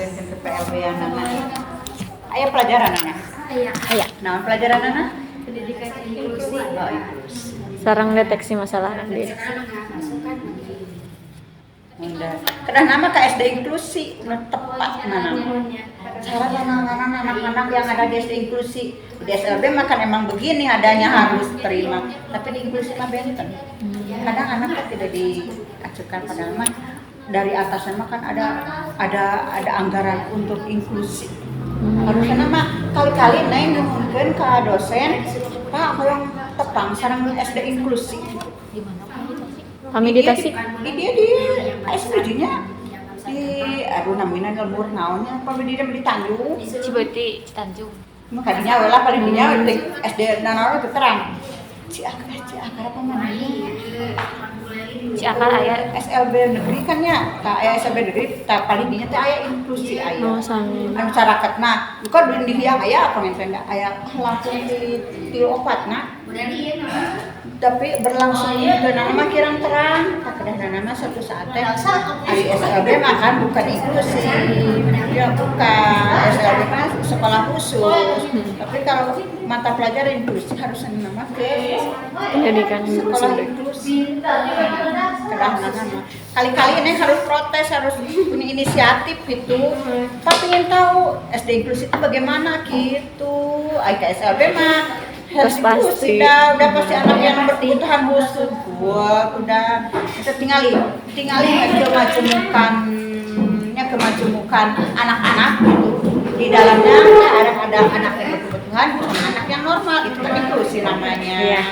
ngajarkan ke PLB anak-anak. Aya pelajaran anak. Aya. Nah, pelajaran anak Pendidikan inklusi. oh, inklusi. Sarang deteksi masalah nanti. Udah. Kedah nama ke SD inklusi tepat nama. Cara penanganan anak-anak yang ada di SD inklusi. Di SLB makan emang begini adanya harus terima. Tapi di inklusi mah benten. Kadang anak kan tidak diajukan padahal mah dari atasan mah kan ada anggaran untuk inklusi. Harusnya mah kali-kali neng nuhunkeun ka dosen, Pak hoyong tepang sareng SD inklusi. Kami ditasi. Dia di SD-nya di namina lembur naonnya apa di Tanjung. Cibeuti, Tanjung. Makanya wala paling dinya SD nanaon teu terang. Ciakar apa mana? Ciakar aya SLB negeri kan ya, SLB negeri paling dinya teh aya inklusi aya. Oh, sami. Anu caraketna, bukan di diang aya apa tenda aya langsung di opatna. Tapi berlangsung ke nama kirang terang, kedah nama satu saat teh hari SLB makan bukan inklusi, ya bukan SLB kan sekolah khusus. Tapi kalau mata pelajaran inklusi harus nama ke Pendidikan sekolah inklusi. inklusi. Kedah nama kali-kali ini harus protes, harus punya inisiatif gitu. Tapi ingin tahu SD inklusi itu bagaimana gitu, SLB mah Terus pasti udah pasti anak yang berkebutuhan khusus udah kita tinggalin kemajemukan anak-anak gitu. Di dalamnya ada anak yang berkebutuhan, bukan anak yang normal, itu kan inklusi namanya. Iya.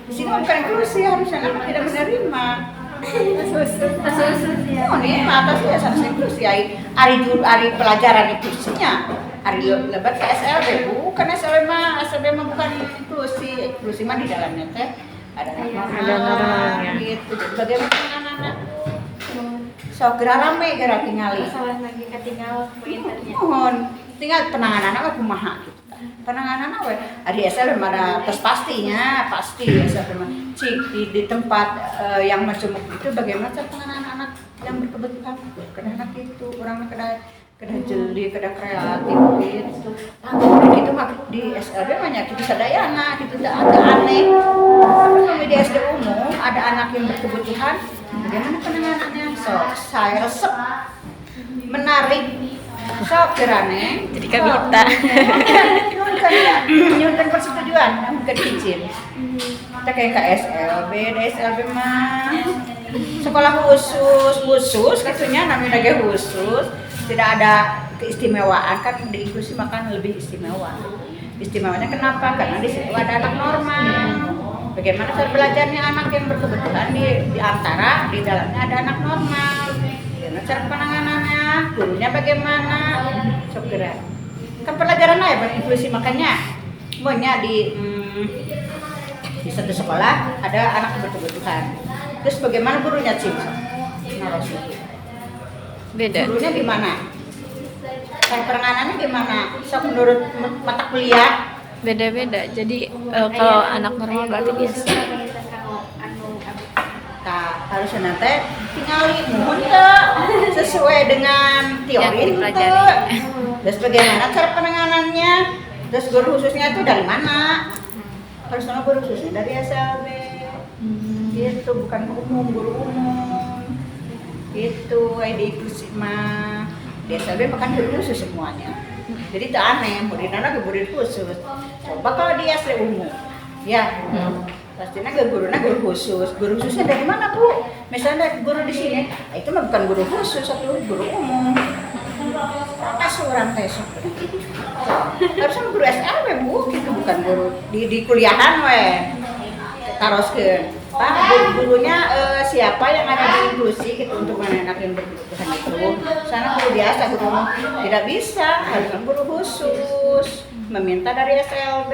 Di sini bukan inklusi, harusnya anak tidak menerima. Oh nih, atasnya harus inklusi. Hari pelajaran inklusinya. Hari lebat ke SLB, bukan SLB mah bukan inklusi mah di dalamnya teh ada normalnya. gitu. Bagaimana anak-anak? So gerak rame gerak tingali. masalah lagi ketinggal pointernya. Mohon tinggal penanganan apa kumaha gitu. Penanganan apa? Di SLB ada tes pasti SLB mah. Cik di tempat yang macam itu bagaimana cara penanganan anak yang berkebutuhan? Kena anak itu orang kena jeli, kena kreatif gitu. Tapi gitu mah di SLB banyak itu sadayana gitu agak aneh. Tapi kalau di SD umum ada anak yang berkebutuhan, bagaimana penanganannya? Saya resep menarik sok gerane Jadi kabita. nyunkan persetujuan bukan izin. Kita kayak ke SLB, di SLB mah sekolah khusus gitunya namanya lagi khusus. Tidak ada keistimewaan kan di inklusi makan lebih istimewa. Istimewanya kenapa? Karena di situ ada anak normal. Bagaimana cara belajarnya anak yang berkebutuhan di antara di dalamnya ada anak normal. Gimana cara penanganannya? Gurunya bagaimana? Segera. Kan pelajaran apa inklusi makanya semuanya di satu sekolah ada anak berkebutuhan. Terus bagaimana gurunya sih? Beda. Gurunya gimana? Cara penanganannya gimana? So menurut mata kuliah Beda-beda. Jadi kalau anak normal berarti biasa. harusnya nanti tinggali mohon sesuai dengan teori Yang itu. dipelajari. Terus bagaimana cara penanganannya? Terus guru khususnya itu dari mana? Harus sama guru khususnya dari SLB. Gitu, bukan guru umum. Gitu, di inklusi mah di SLB makan guru khusus semuanya. Jadi itu aneh, murid anak ke murid khusus. Coba kalau di SD umum, ya. Pastinya guru khusus. Guru khususnya dari mana, Bu? Misalnya guru di sini, itu mah bukan guru khusus, satu guru umum. Protes orang tes. Harusnya guru SLB, Bu, gitu bukan guru di kuliahan we. Taroskeun. Pak, gurunya siapa yang ada di inklusi gitu untuk anak yang berkebutuhan itu. Sana guru biasa, guru umum tidak bisa, harus guru khusus. Meminta dari SLB.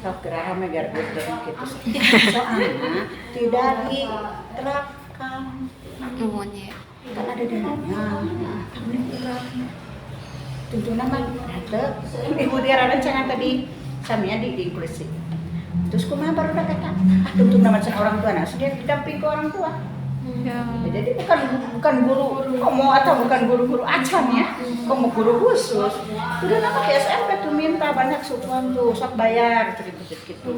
Kira megar gitu soalnya tidak diterapkan Umumnya kan ada dananya tuntunan mah ada ibu dia rencana tadi samanya di inklusi terus kumaha baru udah kata tuntunan macam orang tua nah dia didamping ke orang tua Ya. Jadi bukan guru komo atau bukan guru-guru acan ya, komo guru khusus. Udah nama ke SMP tuh minta banyak sukuan tuh, sok bayar gitu.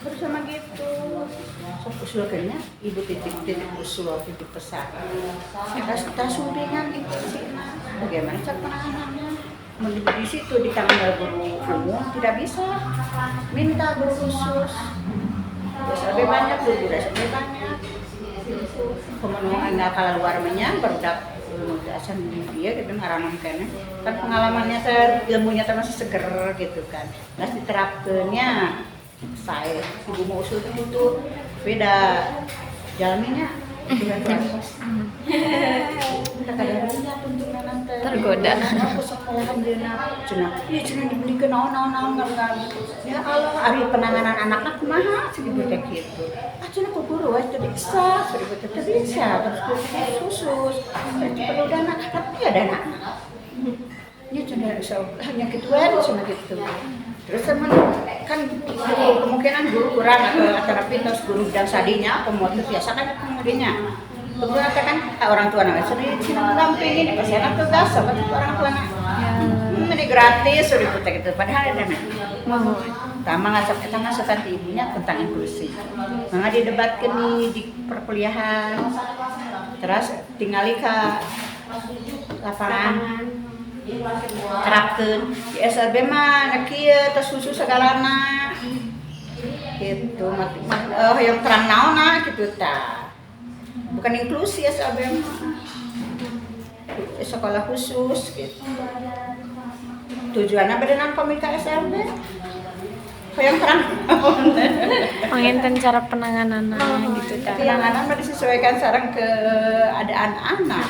Terus sama gitu, sok usulkannya ibu titip usul titip pesan. Kita suringan itu sih, bagaimana cara penanganannya? Di situ di tangan guru umum tidak bisa, minta guru khusus. Lebih banyak guru lebih banyak. Pemenuhan nggak kalah luar menyang barudak asan dia gitu haraman kan pengalamannya ilmunya masih seger gitu kan nggak diterapkannya saya ibu mau usul itu beda jalannya Tergoda. Aku sekolahan cenah dibelikan naon ya Allah ari penanganan anak kumaha segitu kayak gitu cenah ku guru wes teu bisa terus khusus perlu dana tapi ya dana ya cenah hanya gituan cenah gitu terus teman kan kemungkinan guru kurang atau pintos guru dan sadinya pemotor biasa kan kemudiannya beberapa kan orang tua namanya sendiri mendampingi di pasien atau gas sama orang tua ini gratis sudah diputar gitu padahal ada dana pertama ngasakan ibunya tentang inklusi maka didebatkan di perkuliahan terus tinggali ke lapangan terapkan di SLB mah kieu tos khusus segalana gitu yang terang naonna gitu tah bukan inklusi SLB mah sekolah khusus gitu tujuannya beda nang komika SLB yang terang Mengenten cara penanganannya gitu ta. penanganan mah disesuaikan sareng keadaan anak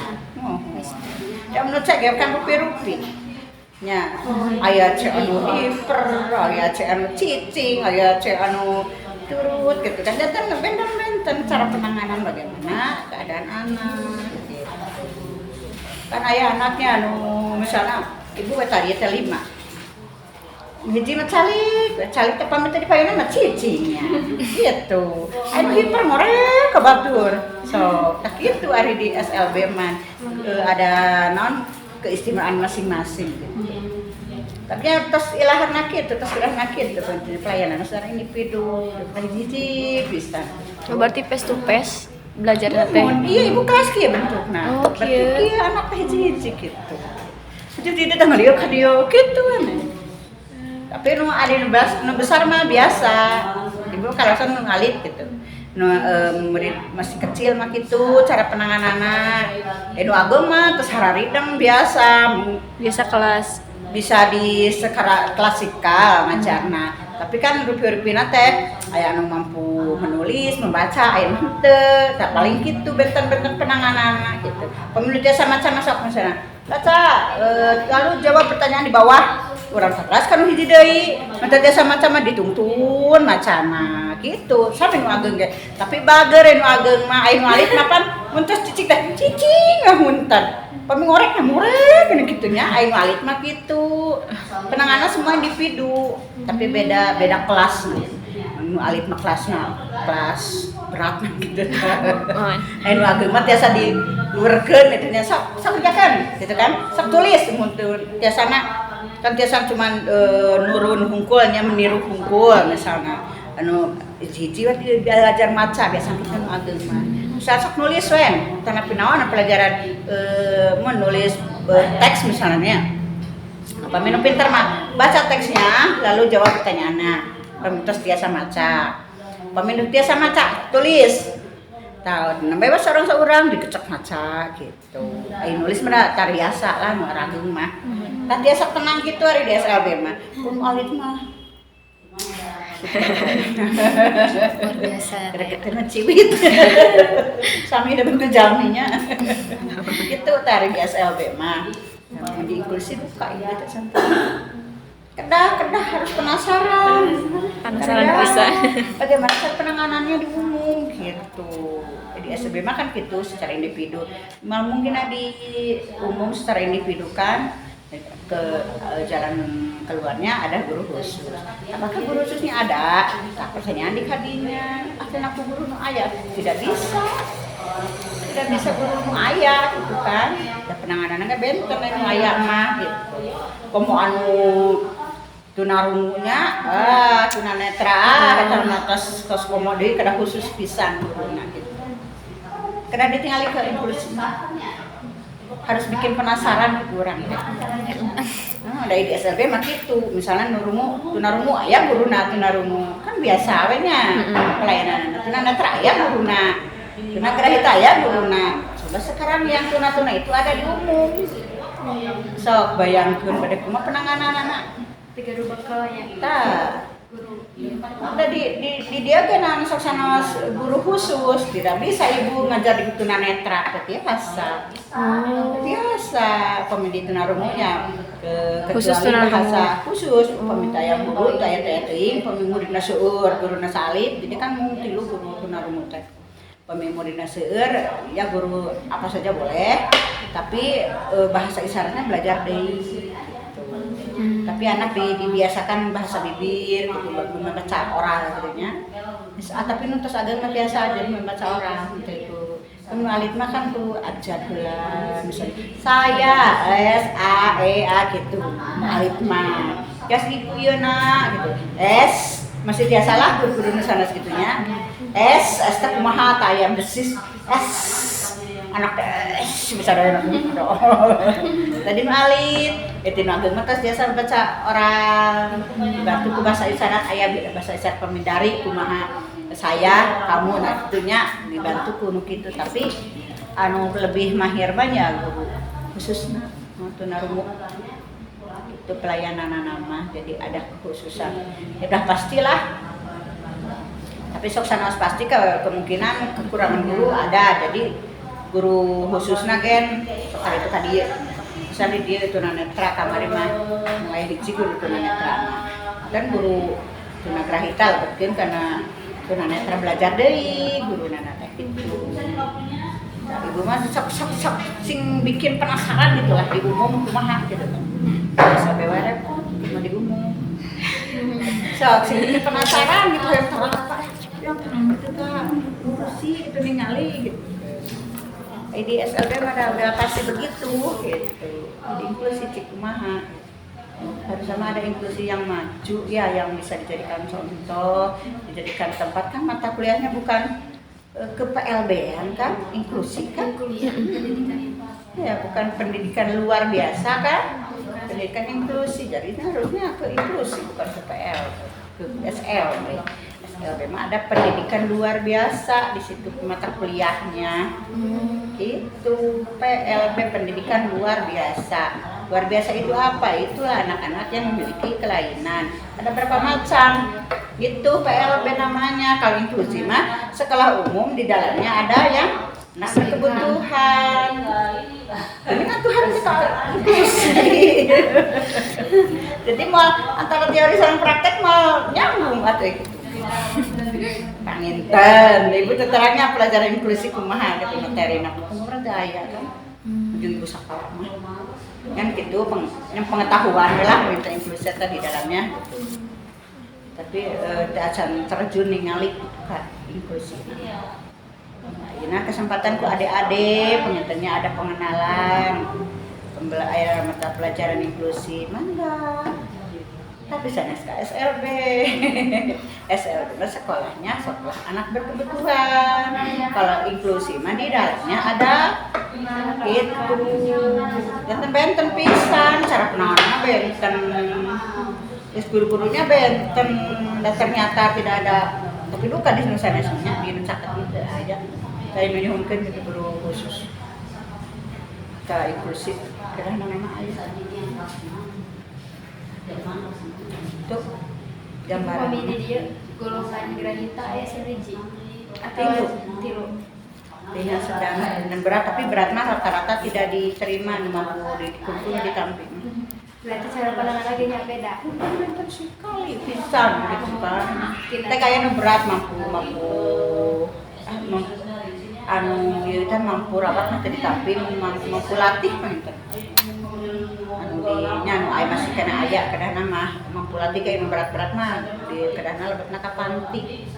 ya menurut saya kan rupi-rupi nya aya cek anu hiper aya cek anu cicing aya cek anu turut gitu kan dan benten cara penanganan bagaimana keadaan anak gitu. Kan aya anaknya anu misalnya ibu tadi teh 5 hiji mah calik teh pamit tadi payuna mah cicingnya gitu anu hiper ngorek kebatur so tak kitu ari di SLB man ada non keistimewaan masing-masing gitu. Tapi ya terus ilahan kitu terus ilahan kitu pelayanan secara individu hiji bisa. Berarti face to face belajar teh. Iya ibu kelas kieu bentukna. Berarti kieu anak hiji-hiji gitu. Jadi dia teh ngalieu ka dieu kitu ane. Tapi nu adi nu besar mah biasa. Ibu kalasan nu ngalit gitu. Murid masih kecil mah gitu cara penangananna. Nu ageng mah terus hararideng biasa kelas bisa di skala klasikal ngajarna. Tapi kan rupi-rupina teh aya anu mampu menulis, membaca, aya henteu, tah paling kitu benten-benten penangananna gitu. Peminutnya sama-sama sok misalnya. Baca lalu jawab pertanyaan di bawah. Urang kelas kan hiji deui, mata dia sama-sama dituntun macana gitu. Sampai nu ageng ge. Tapi bager nu ageng mah aya nu alit mah pan mun tos cicing teh cicing munten. Pami ngorek murek gini gitunya aya nu alit mah gitu. Penanganan semua individu, tapi beda kelas. Nu alit mah kelasna kelas berat gitu. Aya nu ageng mah tiasa diluerkeun itu nya sok kerjakan gitu kan. Sok tulis mun tiasana kan tiasa cuman nurun hungkulnya meniru hungkul misalnya anu hiji we diajar maca biasa kan ageng mah sok nulis we tana pinaon pelajaran menulis teks misalnya apa minum pinter mah baca teksnya lalu jawab pertanyaannya terus biasa maca peminum biasa maca tulis tahun bebas orang dikecek maca gitu nulis mah tariasa lah ngaragung mah kan biasa tenang gitu hari di SLB mah pun alit mah luar biasa kena ciwit sami ada bentuk jalminya gitu tari di SLB mah di inklusi buka gitu sampai kedah harus penasaran bisa bagaimana cara penanganannya di umum gitu. Di SLB mah kan gitu secara individu mungkin di umum secara individu kan ke jalan keluarnya ada guru khusus. Apakah guru khususnya ada? Tak pertanyaan di kadinya. Aku guru nu aya tidak bisa. tidak bisa guru ayah gitu kan. Ya penanganannya benten anu ayah mah gitu. Komo anu tunarungunya tunanetra eta tos komo deui kada khusus pisan guruna gitu. Kada ditinggali ke inklusi. Harus bikin penasaran gitu urang teh. Dari di SLB mah kitu, misalnya tunarungu aya guruna tunarungu. Kan biasa we nya pelayanan tunanetra aya guruna. Tunagrahita aya guruna. Coba sekarang yang tuna-tuna itu ada di umum. Sok bayangkeun bade kumaha penanganan anak. Tiga dua bekalnya. Tah. Ada di dia kan sok sanos guru khusus, tidak bisa ibu ngajar di tunanetra, biasa. Biasa pemidi tunarungunya Khusus kecuali tunarungu. bahasa khusus peminta yang guru taya teuing pemimurina seueur guruna salib, jadi kan mung tilu guru tunarungu teh. Pemimurina seueur ya guru apa saja boleh, tapi bahasa isyaratnya belajar deui. Tapi anak dibiasakan bahasa bibir gitu membaca oral gitu nya. Tapi nutus agama biasa aja membaca oral gitu. Kan alit mah kan tuh abjad heula misalnya saya S A E A gitu. Alit mah gas ibu ieu na gitu. S masih biasa lah guru-guru sanes gitunya. S teh kumaha tah aya besis S anak bisa ada tadi malit itu nanggung matas biasa baca orang bantu ku bahasa isyarat ayah bahasa isyarat pemindari kumaha saya kamu nah itunya dibantu kuno gitu tapi anu lebih mahir banyak guru khususnya tunarungu itu pelayanan nama jadi ada kekhususan ya udah pastilah tapi sok sanos pasti kemungkinan kekurangan guru ada jadi guru khususna gen sekali itu tadi misalnya dia tunanetra kamari mah mulai hiji guru tunanetra dan guru tunagrahita mungkin karena tunanetra belajar deui guru nana teh gitu. Ibu mah sok sing bikin penasaran gitu lah di umum kumaha gitu. Bisa bae repot cuma di umum. Sok sing bikin penasaran gitu yang yang itu kan kursi itu ningali gitu. Di SLB udah pasti begitu gitu. Jadi inklusi cik kumaha. Harus sama ada inklusi yang maju ya yang bisa dijadikan contoh, dijadikan tempat kan mata kuliahnya bukan ke PLB-an kan, inklusi kan. Ya bukan pendidikan luar biasa kan. Pendidikan inklusi. Jadi harusnya ke inklusi bukan ke PL, ke SLB. SLB mah ada pendidikan luar biasa di situ mata kuliahnya. Itu PLB pendidikan luar biasa. Luar biasa itu apa? Itulah anak-anak yang memiliki kelainan. Ada berapa macam? Itu PLB namanya. Kalau inklusi mah sekolah umum di dalamnya ada yang anak berkebutuhan. Ini kan Tuhan kita inklusi. Jadi mau antara teori sama praktek mau nyambung atau gitu. Panginten, ibu terangnya pelajaran inklusi kumaha gitu materi nak umur daya kan. Ujung ibu sakola mah. Kan gitu yang pengetahuan lah minta inklusi tadi di dalamnya. Tapi acan terjun ningali kan inklusi. Nah, kesempatanku adik-adik, pengintennya ada pengenalan pembelajaran mata pelajaran inklusi, mangga. Tapi sana SLB, SLB sekolahnya sekolah anak berkebutuhan. Kalau inklusi mah di dalamnya ada itu benten pisan, cara penanganannya benten, guru-gurunya benten, dan ternyata tidak ada. Tapi duka di sana-sananya di catat itu aja. Saya menyuhunkan gitu guru khusus, ke inklusi, karena nama ayah. Itu gambaran Pemilih dia golongan granita ya seriji atau tilu. Dia sedang dan berat tapi beratnya rata-rata tidak diterima mampu dikumpul ditampil. Berarti cara penanganannya nya beda. Berat sekali pisan gitu kan. Kita kayaknya berat mampu anu ieu teh mampu rawat mah teu ditampil mampu latih mah teh. Anu di nya anu aya masih cenah aya kadahna mah mampulan tiga yang berat-berat mah di kadahna lebetna ka panti.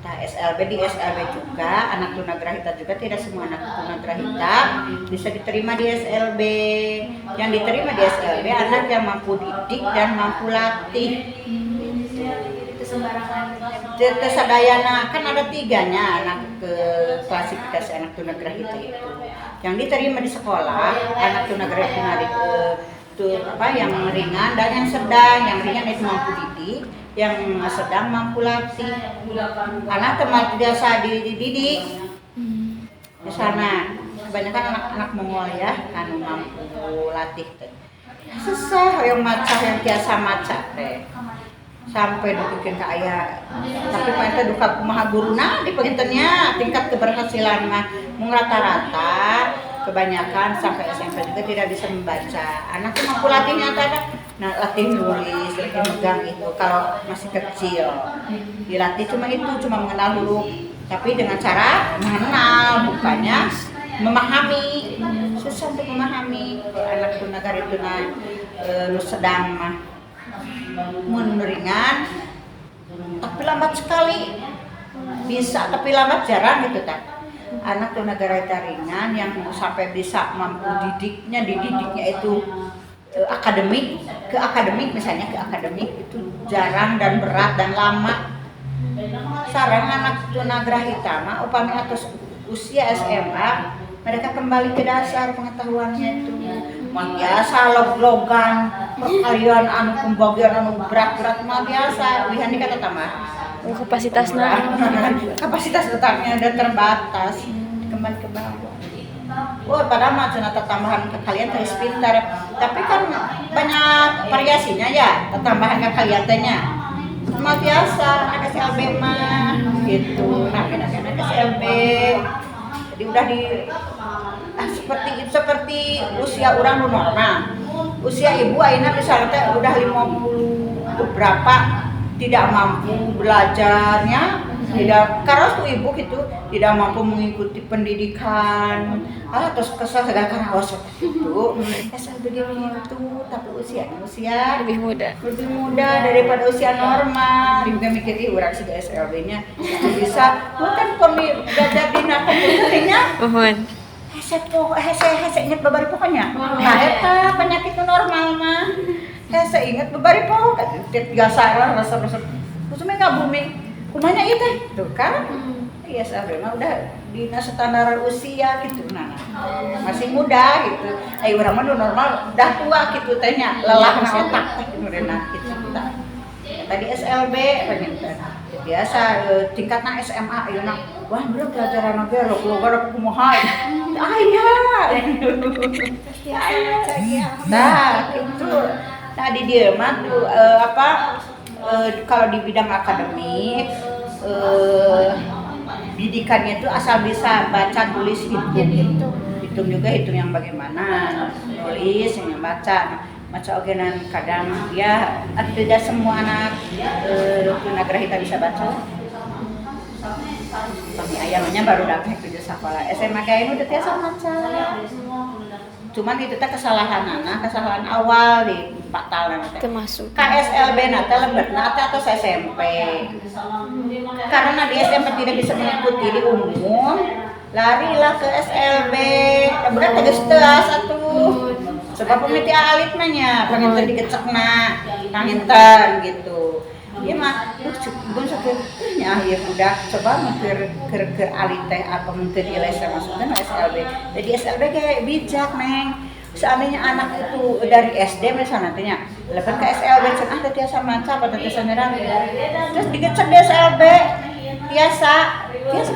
Tah di SLB juga anak tunagrahita juga tidak semua anak tunagrahita bisa diterima di SLB. Yang diterima di SLB anak yang mampu didik dan mampu latih. Itu sembarangan. Sadayana kan ada 3-nya anak ke klasifikasi anak tunagrahita itu. Yang diterima di sekolah anak tunagrahita yang ringan dan yang sedang. Yang ringan itu mampu didik, yang sedang mampu latih. Anak teman biasa dididik di sana. Kebanyakan anak-anak Mongol ya kan mampu latih teh. Susah yang maca yang biasa maca teh. Sampai dibikin ke ayah. Tapi mah eta duka kumaha guruna di pengintennya tingkat keberhasilan mah mung rata-rata kebanyakan sampai SMP juga tidak bisa membaca. Anak tuh mampu latihnya latih nulis, latih megang itu kalau masih kecil. Dilatih cuma mengenal huruf, tapi dengan cara mengenal bukannya memahami. Susah untuk memahami anak tunagrahita sedang mah ringan tapi lambat sekali bisa tapi lambat jarang gitu kan. Anak tunagrahita ringan yang sampai bisa mampu dididiknya itu akademik misalnya ke akademik itu jarang dan berat dan lama. Sarang anak tunagrahita mah upami atas usia SMA mereka kembali ke dasar pengetahuannya itu. Biasa log-logan perkalian anu pembagian anu berat-berat mah biasa lihat kata tambah kapasitas otaknya udah terbatas kembali ke bawah. Wah, padahal mah cenah tambahan ke kalian terus pintar, tapi kan banyak variasinya ya tambahan ke kalian tehnya. Cuma biasa anak SLB mah gitu, anak SLB jadi udah seperti usia orang normal. Usia ibu ayeuna misalnya udah 50 berapa tidak mampu belajarnya, tidak karena tuh ibu gitu tidak mampu mengikuti pendidikan. Terus kesal segala karena itu SLB gitu, tapi usia lebih muda daripada usia normal. Juga mikir urang si SLB-nya bisa bukan belajar di komputernya. Hese inget babari pokoknya. Nah eta penyakit normal mah. Hese inget babari pokok biasa rasa kusuma ngabumi. Kumanya ieu teh. Tuh kan? Iya sebenarnya udah di standar usia gitu. Nah, masih muda gitu. Urang mah normal udah tua gitu tehnya. Lelahna otak teh meureunna gitu. Tadi SLB pengen biasa tingkatna SMA ayeuna wah bener pelajaran oge log-logan kumaha nah itu tadi dia mah tuh kalau di bidang akademik didikannya itu asal bisa baca tulis hitung juga hitung yang bagaimana nulis yang baca ogenan kadang ya tidak semua anak tunagrahita bisa baca. Kami ayamnya baru datang ke sekolah SMA kayak udah biasa baca. Cuman itu teh kesalahan awal di fatal nanti. termasuk KSLB nate lebetna atau SMP. Karena di SMP tidak bisa mengikuti di umum, larilah ke SLB. Berat tegas atuh. Sebab pemiti alit nanya, penginten digecekna, nanginten gitu. Iya mah, gue sakitnya ya udah coba mikir ke alit teh apa mungkin di les masuknya SLB. Jadi SLB kayak bijak neng. Seandainya anak itu dari SD misalnya nantinya, lebih ke SLB cenah teh tiasa maca atau tiasa nyerang. Terus digecek di SLB biasa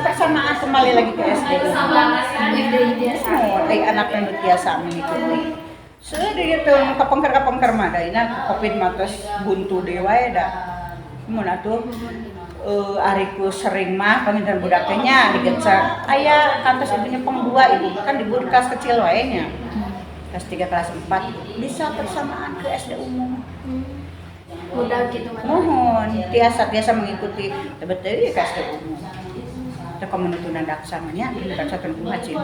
persamaan kembali lagi ke SD. Anak yang biasa mengikuti. Sudah gitu kapengker mah daina Covid mah terus buntu deui wae da. Mun atuh ariku sering mah paminten budak teh nya digecek. Aya kantos ibunya pengdua ibu kan di kelas kecil wae nya. Kelas 3 kelas 4 bisa persamaan ke SD umum. Mudah gitu mah. Mohon biasa mengikuti betul ke SD umum. Teu komunitas daksamanya daksa teu ngajin.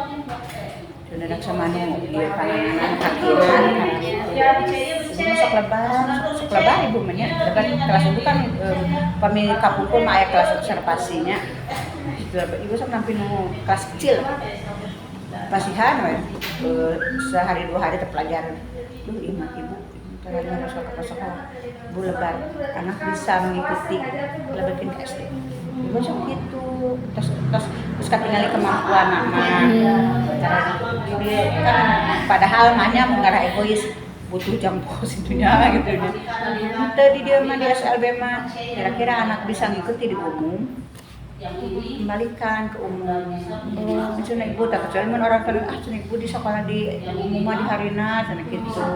Sudah daksamanya dia kanan kakinan. Sok lebaran lebar ibu menya lebar kelas itu kan pemilik kapungkur mah aya kelas observasinya. Ibu sok nampi nu kelas kecil. Pasihan we. Sehari 2 hari terpelajaran. Duh ibu caranya sekolah Bu lebar anak bisa mengikuti lebakin ke SD. Ibu sok gitu. Terus ketinggalan kemampuan nama. Jadi kan padahal mahnya mengarah egois butuh jangkau situnya gitu nya. Tadi dia mah di SLB mah kira-kira anak bisa ngikuti di umum kembalikan ke umum. Cuma ibu tak kecuali orang kan cuma ibu di sekolah di umum mah di harina cina gitu.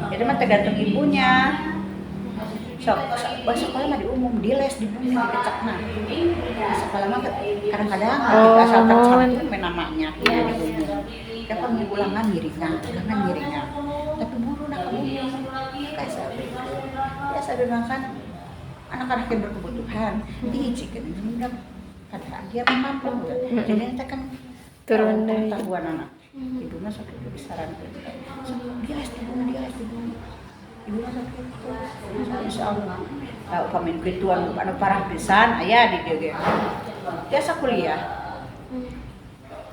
Jadi mah tergantung ibunya. Sekolah mah di umum, di les di bumi di kecakna. Sekolah mah kadang-kadang kita asal tercampur namanya di umum. Kita ulangan ngiringan. Tapi buru nak umum. Biasa makan anak-anak yang berkebutuhan diijikan mudah kadang dia mampu. Jadi kita kan turun dari pengetahuan anak. Ibu mah sok disarankan. Dia les di bumi. Ibu mah sok itu. Insyaallah. Tahu pamin kituan anu parah pisan aya di dieu ge. Biasa kuliah.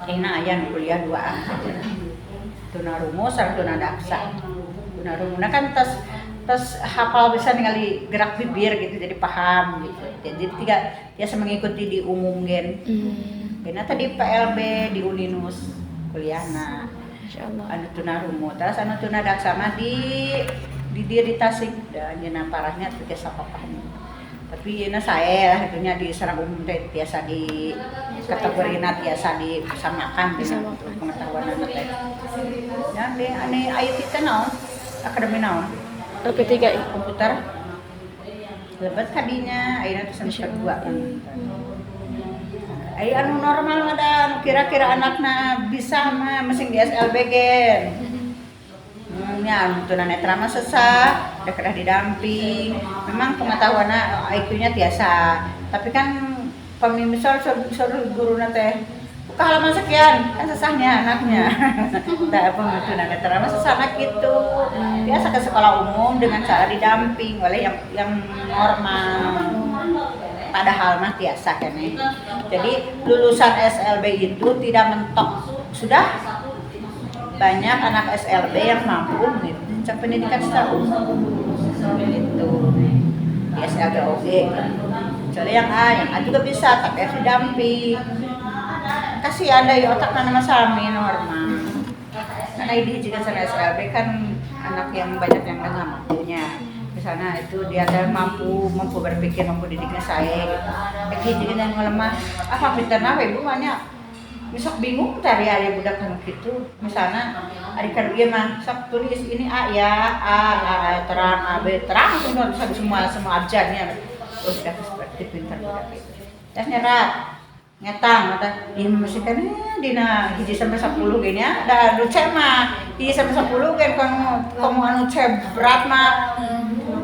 Dina aya nu kuliah 2 anak. Tunarungu sareng tunadaksa. Tunarunguna kan tas hafal bisa ningali gerak bibir gitu jadi paham gitu. Jadi biasa mengikuti di umum gen. Kena tadi PLB di Uninus kuliahna. Insyaallah. Anu tunarungu terus anu tunadaksa mah di Tasik dan nya parahnya teh sapapahnya. Tapi yeuna sae lah itunya di sareng umum teh biasa di kategorina biasa disamakan dengan pengetahuan anak teh. Ya ane aya teh naon? Akademi naon? LP3 Komputer. Lebat kadinya ayeuna teh semester 2 kan. Aya anu normal ada anu kira-kira anakna bisa mah mesin di SLB gen. Ya, anu tunanetra mah sesah, udah kena didamping. Memang pengetahuannya IQ-nya biasa. Tapi kan misal guruna teh buka halaman sekian, kan sesahnya anaknya. Tah tunanetra mah sesah gitu. Biasa ke sekolah umum dengan cara didamping oleh yang normal. Padahal mah biasa kan. Jadi lulusan SLB itu tidak mentok. Sudah banyak anak SLB yang mampu mengencang pendidikan secara umum gitu di SLB OG kecuali yang A juga bisa tapi harus didamping kasihan dari otak nama sami normal karena ini juga sama SLB kan anak yang banyak yang nggak mampunya misalnya itu dia ada mampu berpikir mampu didiknya saya gitu jadi yang lemah apa pintar apa ibu banyak misal bingung cari aya budak anu kitu misalnya ari kan ieu mah sok tulis ini A ya A terang A B terang semua abjadnya udah seperti pintar budak itu dan nyerat ngetang kata ieu masih kan dina 1 sampai 10 ge nya da nu C mah 1 sampai 10 kan kamu anu C berat mah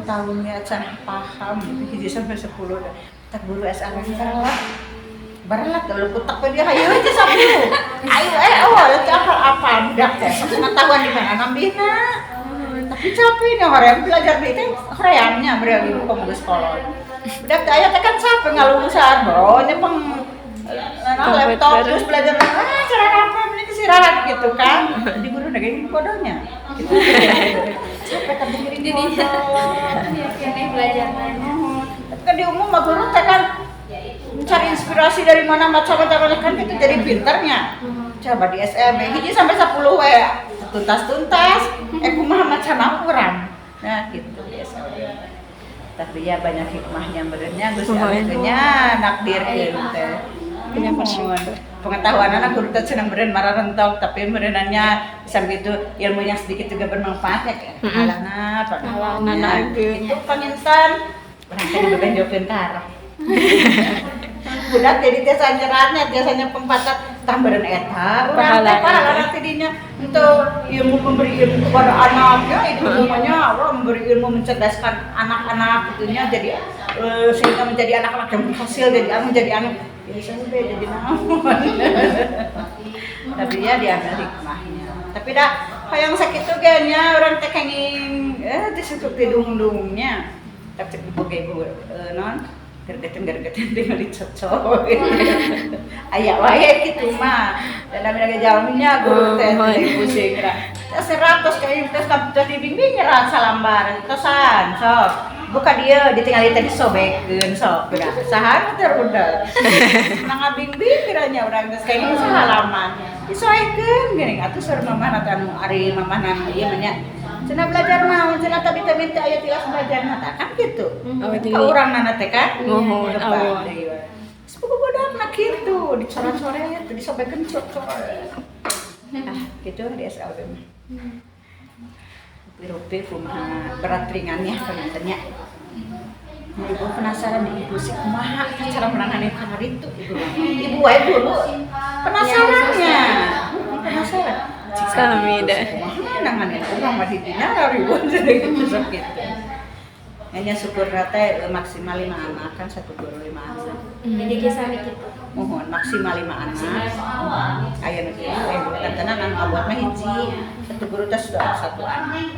tahunnya can paham 1 sampai 10 tak guru SR lah berat kalau kutak dia ayo aja sabtu ayo awal itu apa budak teh pengetahuan di mana nambihna tapi capek nih orang belajar di teh kreannya beri ibu kamu ke sekolah budak teh aya teh kan capek ngalulusan bro ini laptop terus belajar cara apa ini istirahat gitu kan di guru naging kodonya gitu capek kan dengerin ini belajar tapi kan di umum mah guru teh kan mencari inspirasi dari mana macam-macam kan itu jadi pinternya. Coba di SLB 1 sampai 10 we tuntas kumaha macam urang. Nah gitu di SLB. Tapi ya banyak hikmahnya benernya Gusti Allah nakdirkeun teh. Punya bersyukur. Pengetahuan anak guru teh cenah beureun mararentok tapi beunannya sampai itu ilmu yang sedikit juga bermanfaat ya halana itu pengintan urang teh bebenjokeun ka arah. Budak jadi desa nyeratnya biasanya pempatat tambahan eta urang teh pahala tidinya untuk ilmu memberi ilmu kepada anaknya itu namanya Allah memberi ilmu mencerdaskan anak-anak itunya jadi sehingga menjadi anak-anak yang berhasil jadi anak biasanya jadi naon tapi ya diambil hikmahnya tapi dah hayang sakitu ge nya urang teh kenging untuk tidung-dungnya tapi dipakai non gergetan tinggal dicocok ayak wae gitu mah dan namanya jalannya guru teh pusing kira 100 kayak tes dibimbing nyerat salambar tosan sok buka dia ditinggal teh disobekkeun sok kira saha teh udah nang bimbing kiranya urang geus kayaknya halaman disoekeun geuning atuh suruh mamah anu ari mamah nang ieu mah nya cenah belajar naon cenah tadi teh minta aya tilas belajar mah kan gitu ka urang nana teh kan mohon awon sepupu budak gitu dicoret-coret disobekkeun cocok gitu di SLB mah rupi kumaha berat ringannya penontonnya ibu penasaran ibu sih kumaha cara menangani hari itu ibu wae dulu penasarannya penasaran sami dah nanganin orang mah didinya ribuan gitu sakit hanya syukur teh maksimal 5 anak kan 1 guru 5 anak jadi kisah gitu mohon maksimal 5 anak aya nu kieu bukan tenan anu abotna hiji 1 guru teh sudah 1 anak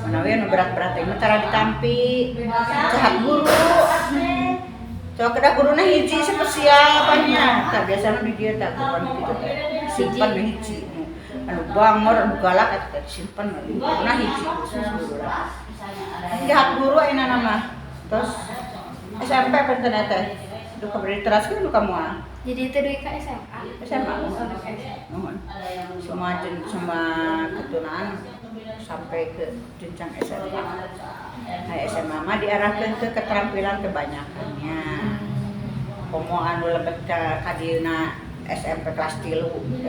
manawi anu berat-berat teh cara ditampi cahat guru coba kedah guruna hiji spesial apanya tah biasana di dieu tah guru kitu teh simpan hiji anu bangor anu galak eta disimpen guruna hiji khusus guru jahat guru ayeuna nama terus SMP penten teh duka beri teraskeun duka moal jadi itu duit ke SMA mohon semua ketunaan sampai ke jenjang SMA nah SMA mah diarahkeun ke keterampilan kebanyakannya komo anu lebet ka dieuna SMP kelas 3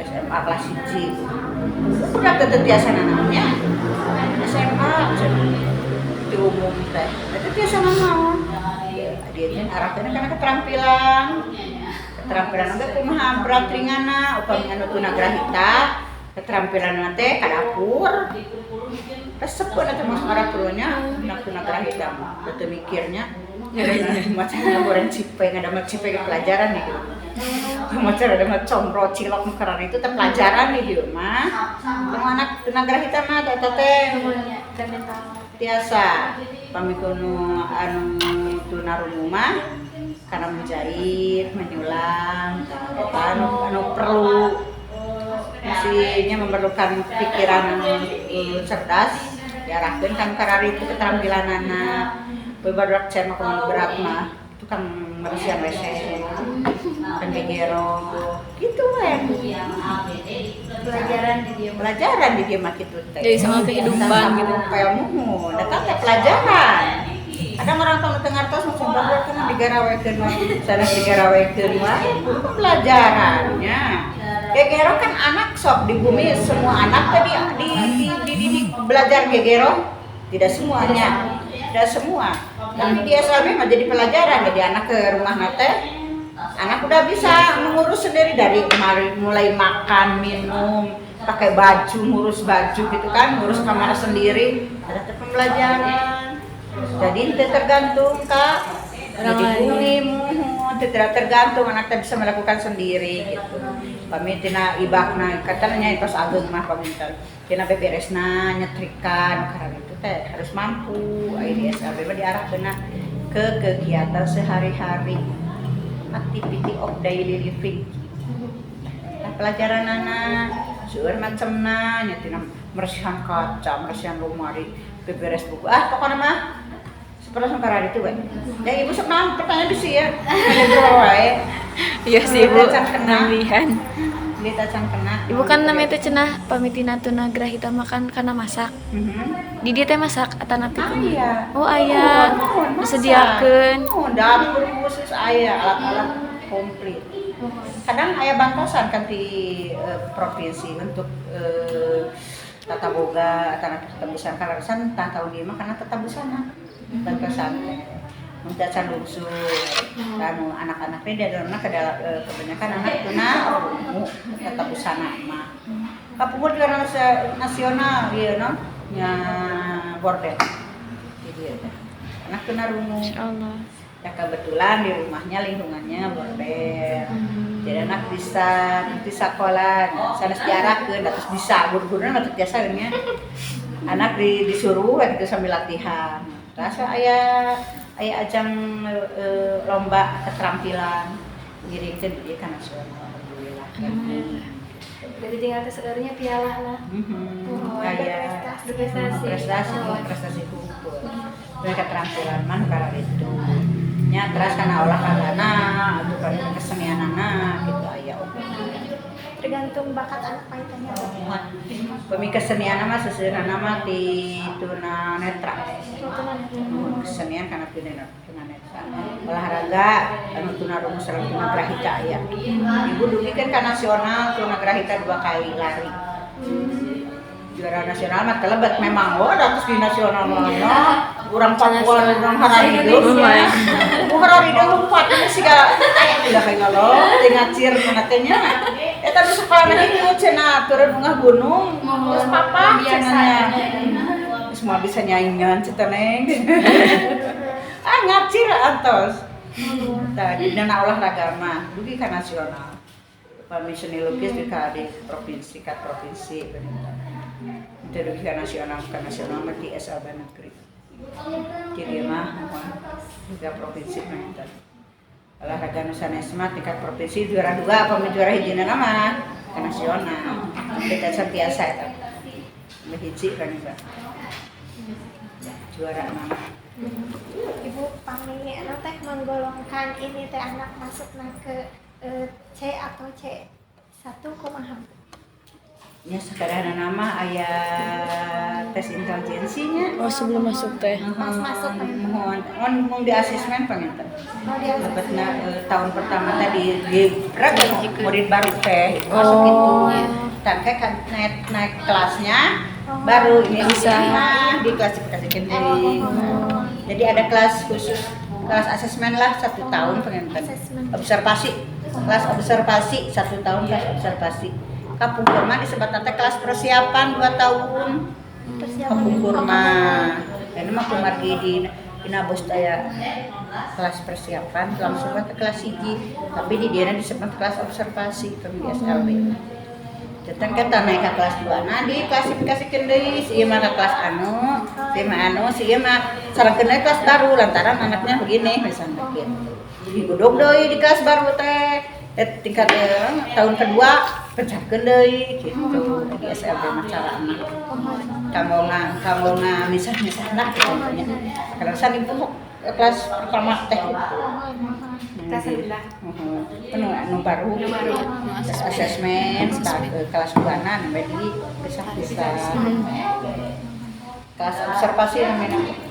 SMA kelas 1 udah ketetiasan anaknya SMA di umum teh itu biasa naon dia teh arahkeun kana keterampilan oge kumaha berat ringanna upami anu tunagrahita keterampilan teh ka dapur resepkeun atuh masuk ka dapurnya tunagrahita mah teu mikirnya macam laboran cipe ngadamel cipe pelajaran nih gitu macam ada comro cilok makaran itu teh pelajaran nih di mah anak tunagrahita mah teh biasa pamikono anu tunarungu mah karena menjahit, menyulam, anu perlu mestinya memerlukan pikiran cerdas diarahkeun kan karari itu keterampilan anak bebadak cema kumaha berat mah itu kan meresian wese kan gegero gitu we pelajaran di dia mah kitu teh jadi soal kehidupan gitu kayak muhun eta teh pelajaran ada orang tahu tengah tos macam bahwa kan digarawekeun mah sana digarawekeun mah pelajarannya gegero kan anak sok di bumi semua anak tadi dididik belajar gegero tidak semuanya tidak semua tapi di SLB mah jadi pelajaran jadi anak ke rumah teh anak udah bisa mengurus sendiri dari mulai makan minum pakai baju ngurus baju gitu kan ngurus kamar sendiri ada pembelajaran jadi itu tergantung kak jadi bumi tidak tergantung anak teh bisa melakukan sendiri gitu pamitina ibakna katanya itu ageng mah pamintan tina beberesna nyetrikan karena itu teh harus mampu di SLB mah diarahkeun ke kegiatan sehari-hari activity of daily living nah, pelajaran anak seueur macemna nya tina meresihan kaca meresihan lemari beberes buku pokoknya mah seperti karena itu we ya ibu sok naon pertanyaan bisi ya wae iya sih ibu nambihan kita can kena ibu kan namanya teh cenah pamitina tunagrahita makan kana masak di dia teh masak atanati iya oh aya disediakeun dapur khusus aya alat-alat komplit kadang aya bantosan kan di provinsi untuk tata boga atau tata busana karasan tahun ieu mah kana tata busana bantosan mendacan lungsu anu anak-anak ini dari anak kebanyakan anak tuna tata busana mah kapungut karena nasional ieu non nya bordel jadi anak tuna rungu insyaallah ya kebetulan di rumahnya lingkungannya bordel jadi anak bisa sekolah sanes diarahkeun terus bisa guru-guruna mah biasa nya anak disuruh gitu sambil latihan. Rasa ayah ajang lomba keterampilan ngiringkeun ieu ka nasional. Alhamdulillah. Jadi tinggal sebenarnya piala lah. Kayak prestasi kumpul. Mereka keterampilan man karena itu. Nya terus karena olahragana, atau karena kesenianana gitu aya oke. Tergantung bakat anak paitanya. Pemi kesenian mah seseurana mah di tuna netra. Kesenian karena tuna netra. Olahraga anu tuna rumus sareng tuna grahita aya. Ibu dugikeun ka nasional tuna grahita 2 kali lari. Juara nasional mah kelebet memang terus di nasional mah urang Papua urang Hararido Hararido lompat siga aya kayak ngalo teu ngacir mana teh nya eta nu sekolahna itu cenah turun ungah gunung terus papa cenah semua bisa nyaingan ceteneng ngacir antos tadi dina olahraga mah dugi ka nasional pami seni lukis di provinsi itu ke nasional mah di SLB negeri. Jadi mah juga provinsi mah. Olahraga Nusanes mah tingkat provinsi juara 2 apa juara hijina nama ke nasional. Kita sentiasa eta. Hiji kan itu. Juara nama. Ibu pami anu teh menggolongkan ini teh anak masukna ke C atau C1 kumaha? Ya sekarang nama ayah tes intelijensinya. Oh sebelum masuk teh. Pas masuk Mohon di asesmen pengen. mau dia Dapatnya tahun pertama tadi di murid baru teh masuk itu. Tapi kan naik kelasnya baru ini bisa diklasifikasikan dari. Jadi ada kelas khusus kelas asesmen lah 1 tahun pengen observasi kelas observasi 1 tahun kelas observasi. Kapung Kurma disebut nanti kelas persiapan 2 tahun. Kapung Kurma. Ini mah kumargi di Nabos daya kelas persiapan langsung ke kelas 1. Tapi di dia disebut kelas observasi di SLB. Jadi kita naik ke kelas 2. Nah, di klasifikasikan deui si ieu mah kelas anu, si ieu mah sarengkeun kelas baru lantaran anaknya begini misalnya gitu. Digudog deui di kelas baru teh. Tingkat tahun kedua pecahkeun deui gitu di SLB mah cara anak. Kamu misah-misahna gitu nya. Kalau san ibu kelas pertama teh gitu. Kelas rendah. Anu baru tes asesmen kelas 2-an di pisah-pisah. Kelas observasi namanya.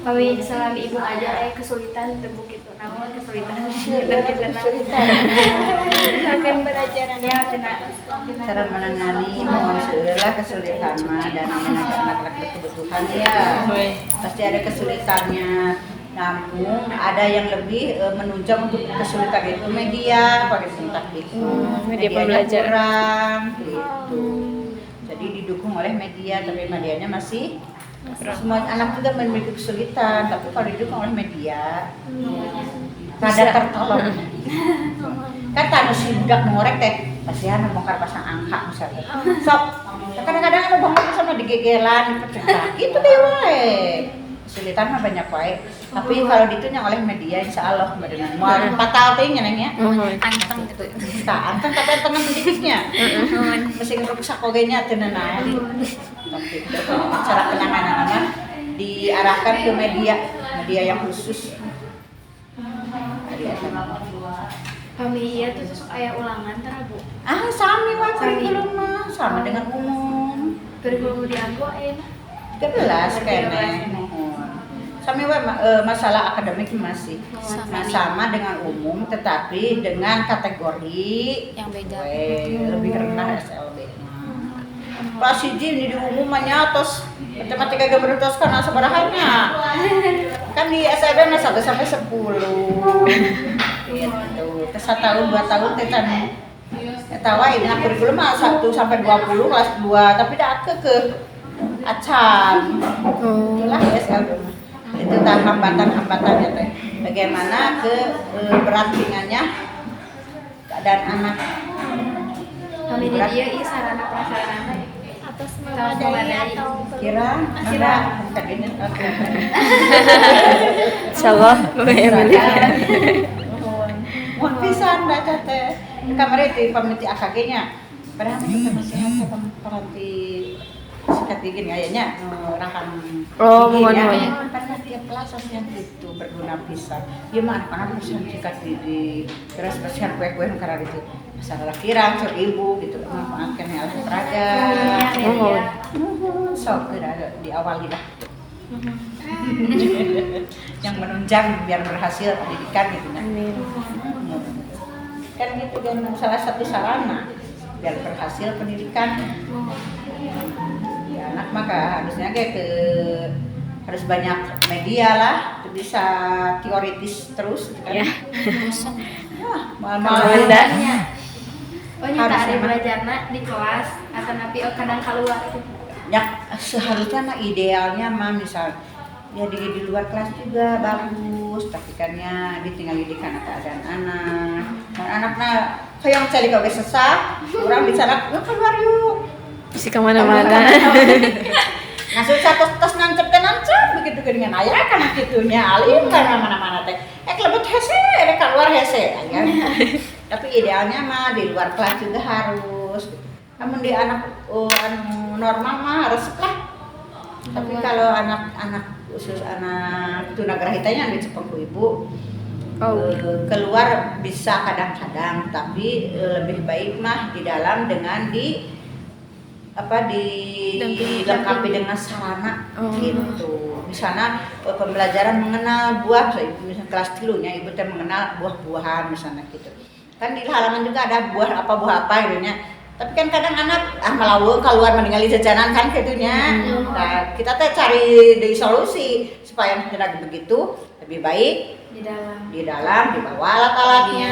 Kami selama ibu aja kesulitan tembuk itu namun kesulitan akan belajar ya cara menangani mohon segala kesulitan mah dan anak-anak berkebutuhan ya pasti ada kesulitannya namun ada yang lebih menunjang untuk kesulitan itu media pakai sentak itu media pembelajaran gitu jadi didukung oleh media tapi medianya masih semua anak juga memiliki kesulitan, tapi kalau didukung oleh media, rada tertolong. Kan tanu si budak ngorek teh, pasihan bongkar pasang angka misalnya. Sok, kadang-kadang anu bongkar sama digegelan, dipecah, gitu deh wae. Kesulitan mah banyak wae. Tapi kalau ditunya oleh media, insya Allah dengan mau fatal teh nyeneng ya. anteng gitu. Anteng tapi anteng mendidiknya. Mesin rusak ogenya teu naon. Cara penanganan diarahkan ke media yang khusus. Kami iya tuh aya ulangan tara Bu. Sami wae kurikulum mah sama dengan umum. Kurikulum dianggo enak. 13 kene. Sami wae masalah akademik masih sama dengan umum tetapi dengan kategori Yang beda. Lebih rendah SLB. Kelas 1 ini di umum terus matematika gambar terus kan sabarahannya. Kan di SLB mah 1 sampai 10. Gitu. Terus 1 tahun 2 tahun teh kan eta wae dina kurikulum mah 1 sampai 20 kelas 2 tapi dah ke acan. Itulah SLB. Itu hambatan-hambatannya teh. Bagaimana berat ringannya keadaan anak. Kami di dia sarana prasarana atau memadai atau belum? Kira Kira. tadinya oke. Insyaallah Emily. Mohon pisan dah teh. Kamari di pamiti AKG-nya. Padahal kita masih ada pamiti sikat gigi kayaknya rangkang Oh, gigi ya. mohon. Karena tiap kelas yang itu berguna pisan. Ieu mah anak-anak bisa sikat gigi, terus bersihan kue-kue karena itu masalah kirang sok ibu gitu. Manfaatkan yang olahraga. Mohon. Sok di awal kita. Yang menunjang biar berhasil pendidikan gitu kan. Amin. Kan gitu kan salah satu sarana biar berhasil pendidikan. Ya, anak maka harusnya kayak harus banyak media lah, bisa teoritis terus gitu kan. Ya. Mal-mal Anda. Oh nyata Harus ada emang. belajarna di kelas atau napi kadang keluar gitu. Ya seharusnya mah idealnya mah misal ya di luar kelas juga bagus, tapi kan ya ditinggal di karena keadaan anak. Dan anaknya kayak yang cari kau sesak, orang bicara yuk keluar yuk. Mesti kemana-mana. Nah susah tos nancep begitu dengan ayah kan gitunya alim kan mana-mana teh. Kelebet hese, keluar hese kan. Tapi idealnya mah di luar kelas juga harus. Namun di anak anu normal mah harus lah. Tapi kalau anak khusus anak tunagrahitanya yang dicepeng ku ibu keluar bisa kadang-kadang, tapi lebih baik mah di dalam dengan dilengkapi dengan sarana gitu. Misalnya pembelajaran mengenal buah, misalnya kelas 3 nya ibu teh mengenal buah-buahan misalnya gitu. Kan di halaman juga ada buah apa gitu nya. Tapi kan kadang anak melawung keluar meninggali jajanan kan gitunya. Nah, kita teh cari dari solusi supaya tidak begitu, lebih baik di dalam dibawa alat-alatnya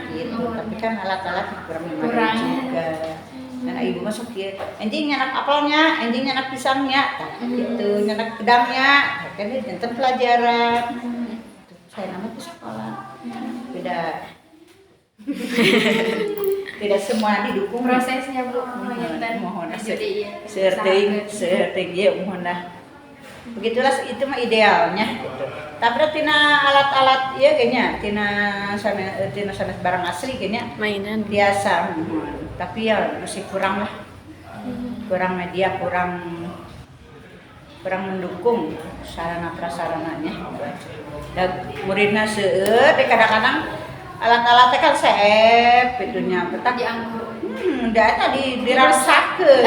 gitu. Tapi kan alat-alat kurang memadai juga. Dan ibu masuk ya, anjing nyanak apelnya, anjing nyanak pisangnya, gitu, nyanak gedangnya, kan itu pelajaran. Saya nama ke sekolah, tidak semua didukung. prosesnya Bu Mohon jadi seting ya mohon dah. Begitulah itu mah idealnya. Gitu. Tapi tina alat-alat ya kayaknya tina sanes barang asli kayaknya Mainan. biasa, tapi ya masih kurang lah, kurang media, kurang mendukung sarana prasarananya. Dan muridnya seueur, kadang-kadang alat-alatnya kan seep, itunya betak dianggur data dirasakkeun.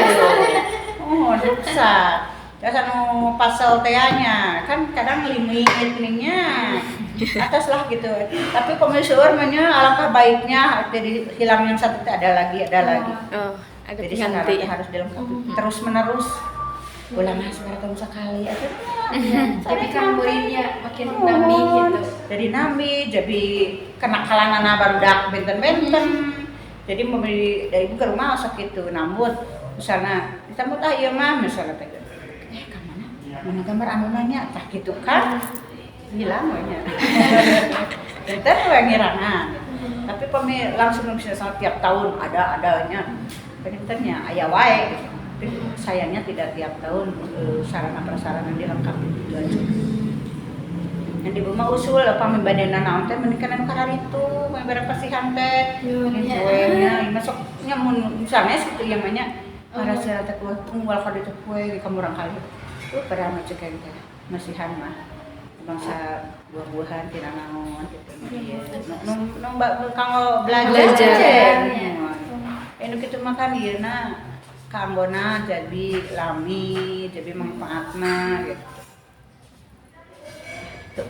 Oh, rusak. Biasa nu pasal teanya kan kadang limit ininya atas lah gitu. Tapi komisur mah alangkah baiknya jadi hilang yang satu ada lagi. Oh, ada Jadi pengganti. sarana harus dilengkapi terus menerus. Ulang sebenarnya sekali aja. jadi kan muridnya makin nami gitu. Jadi nami, jadi kenakalanana barudak benten-benten. Jadi membeli dari ibu ke rumah sakit itu, namun misalnya kita mau ieu mah misalnya teh. Mana gambar anu nanya tah gitu kan. Hilang we nya. Benten we ngirangan. Tapi langsung bisa tiap tahun adanya. Bentennya aya wae. Sayangnya tidak tiap tahun sarana prasarana dilengkapi gitu aja. Yang di rumah usul pamibadena naon teh menikanan kararitu, membere pasihan teh. Gitu nya masuk nyamun misalnya situ yang banyak para syarat kue tunggal kada teh kue di kamurang kali. Pada macam kayak gitu masihan mah bangsa buah-buahan tina naon gitu. Nu kanggo belajar. Anu kitu makan ieuna kanggona jadi lami, jadi manfaatna gitu. Tuh.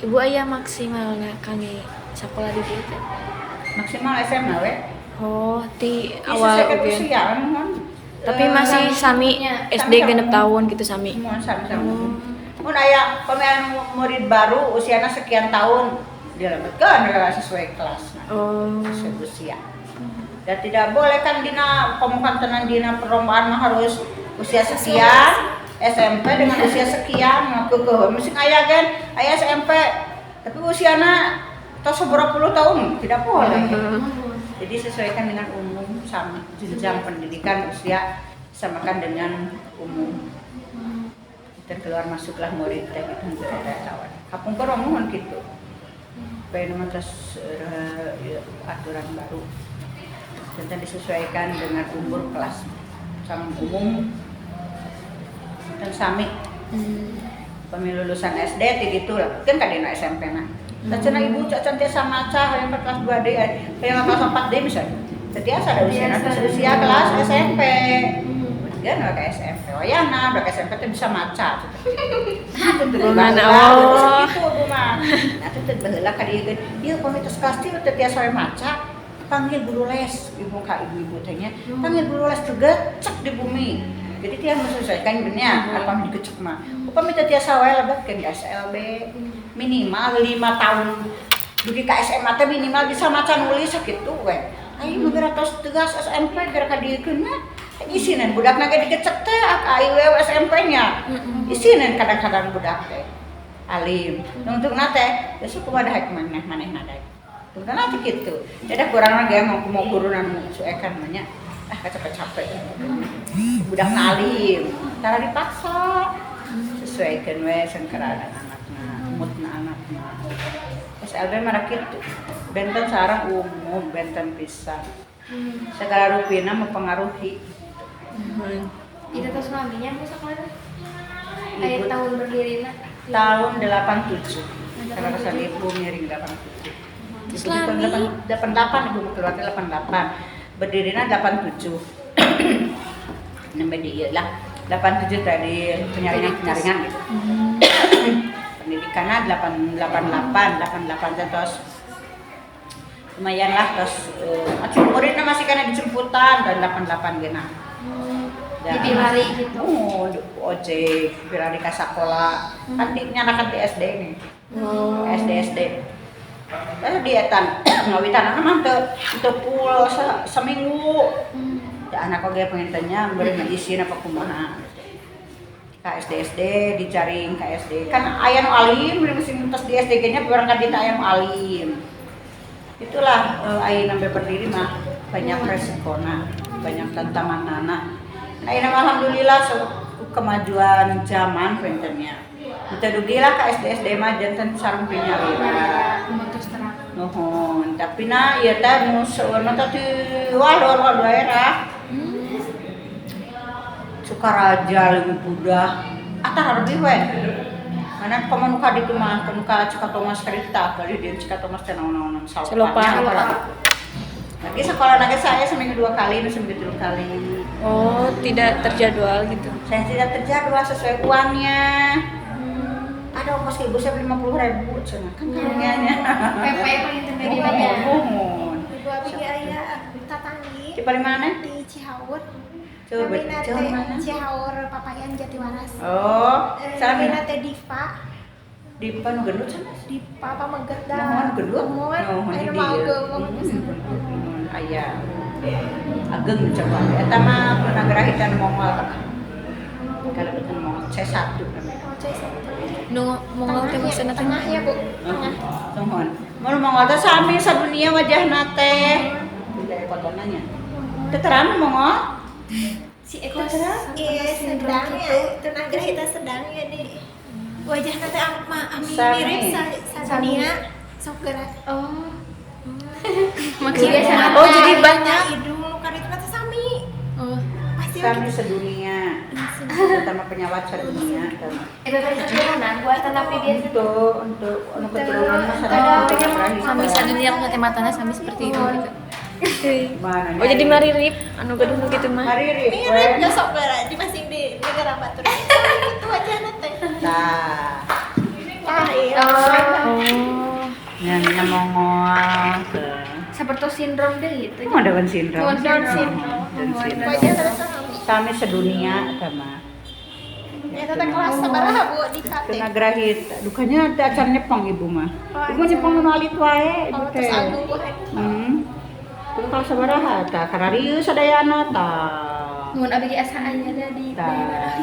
Ibu aya maksimalna kami sekolah di dieu teh. Maksimal SMA we. Oh, ti Awal awal ujian. ujian. Tapi masih sami SD genep tahun gitu sami. Semua sama-sama. Mun aya pemain murid baru usianya sekian tahun dilebetkeun sesuai kelas. Oh. Sesuai usia. Dan tidak boleh kan dina pemokantenan dina perlombaan mah harus usia sekian, SMP dengan usia sekian ngakeukeun. Mesti aya kan, aya SMP tapi usiana tos 20 tahun tidak boleh. Jadi sesuaikan dengan umum. sama jenjang pendidikan usia samakan dengan umum. Dan keluar masuklah murid gitu untuk ada kawan. Kapung ko mohon gitu. Supaya nama terus aturan baru dan disesuaikan dengan umur kelas sama umum dan sami. Pemilu lulusan SD gitu lah. Kan kadena SMP nah. Tacana ibu cantiasa maca yang kelas 2D yang kelas 4D misalnya. Setiasa ada usia kelas SMP. Dia udah ke SMP, wayana udah ke SMP tuh bisa maca. Mana oh. Itu rumah. Nah itu terbelah kali dia. Iya komunitas kelas itu setiasa maca. Panggil guru les, ibu-ibu tanya. Panggil guru les juga cek di bumi. Jadi dia menyesuaikan dunia, apa dikecek mah. Upami tiasa wae lebet ke SLB minimal 5 tahun. Dugi ka SMA teh minimal bisa maca nulis sakitu we. Ayo magaratos tegas SMP gara ka diekeun mah. Isinen budakna ge dikecek teh AIW SMP-nya. Isinen kadang-kadang budak teh alim. Untungna teh besok kumaha manehna daek. Untungna teh kitu. Jadi kurang ge mau gurunan suekan mah nya. Capek-capek. Budakna alim. Tara dipaksa. Sesuaikan we sangkarana anakna, umutna anakna. SLB mah kitu. Benten sareng umum, benten pisan. Segala rupina mempengaruhi. Itu terus maminya mau sekolah? Kayak tahun berdirinya? Tahun 87. Karena kesan ibu miring 87. Ibu tahun 88, ibu keluar 88. Berdirinya 87. Namanya dia lah. 87 tadi penyaringan gitu. Pendidikannya 88 terus lumayan lah terus muridnya masih kena dijemputan dan 88 gena. Dipilari gitu. Ojek, pilari ke sekolah. Adiknya anak di SD nih. SD. Lalu dietan, ngawitan anak mantep, full seminggu. Ya anak oge pengen tanya, beri izin apa kumaha. KSD dicaring KSD. Kan aya nu alim, beri mesin tos di SDG-nya berangkat di aya nu alim. Itulah ayeuna berdiri mah banyak resikona, banyak tantangan anak. Ayeuna alhamdulillah kemajuan zaman pentennya. Kita dugilah KSD mah janten sareng pinyarina. Nuhun, tapi na ieu teh nu seueurna teh luar daerah. Sukaraja leuwih budah. Atah lebih we. Mana pamanuka di kemah, panuka Cikatomas kerita, kali dia Cikatomas teh naon-naonan Salopang. Lagi sekolah lagi saya seminggu 2 kali, seminggu 3 kali. Oh, tidak terjadwal gitu. Saya tidak terjadwal sesuai uangnya. Ada ongkos ibu saya 50.000 cenah kan karunyanya. PP paling teu di mana? Mohon. Ibu abi aya tatanggi Di paling mana? di Cihaur. Coba jauh mana? Cihaur Papayan Jatiwaras. Oh, Salabina teh Diva. Dipa nu gendut cenah. Diva pamengget da. Mohon gendut. Mohon anu mau Aya. Ageng coba. Eta mah nagara hitan Mongol. Kalau bukan Mongol C1 namanya. Nu Mongol teh maksudna teh tengah ya, Bu. Mohon. Mun Mongol teh sami sadunia wajahna teh. Bila fotonya nya. Teu terang Mongol. Si Eko terang? Iya, sedang ya. Itu naga kita sedang ya di wajah nanti mirip sadunia sok gerak. Oh. maksudnya. Biasa Oh, jadi banyak. Hidung karit mata sami. Oh, Pasti Sami sedunia. Terutama penyawat sedunia. Itu teh keturunan buatan tapi biasa. Untuk keturunan masyarakat. sami sadunia teh matana sami seperti itu gitu. Mana? Oh, jadi maririp anu gaduh nu kitu mah. Maririp. mirip ya sok gerak di masing di negara Batur. Itu wajah nanti. Nah, Iya. Oh. yang Mongol. Seperti sindrom deh gitu. Itu ada Down syndrome. Down syndrome. Wajah terus sami. Sami sedunia sama. Eta teh kelas sabaraha Bu di KT? Kena grahit. Dukanya ada acara nyepong ibu mah. Ibu nyepong nu alit wae ibu Kalau teh. terus agung Bu. Itu kalau sabaraha tah kararieu sadayana tah. Mun abi ge SH-nya ada di daerah.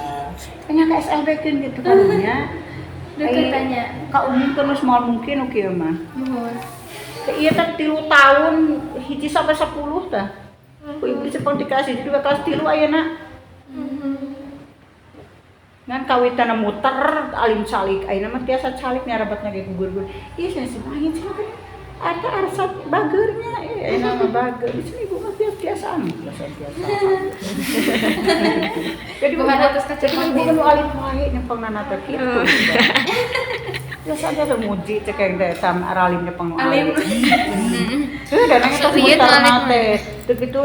Kayaknya ke SLB kan gitu karunya. Deket tanya. Ka umum kan semua mungkin oke mah. Mohon. Iya teh 3 tahun hiji sampai 10 tah. Ku ibu sepang dikasih juga kelas 3 ayeuna. Ngan kawitanna muter alim calik ayeuna mah tiasa calik nya rabatna ge gugur-gugur. Ieu cenah main cenah kan. Ada arsat bageurnya ayeuna mah bager. Di sini ibu mah biasa-biasaan. Jadi Bukan atas kecepatan. ibu nu alim wae nyepengna teh kitu. Biasa aja muji cek yang teh sam aralim nyepeng alim. Dan nangis teh muter nate. Begitu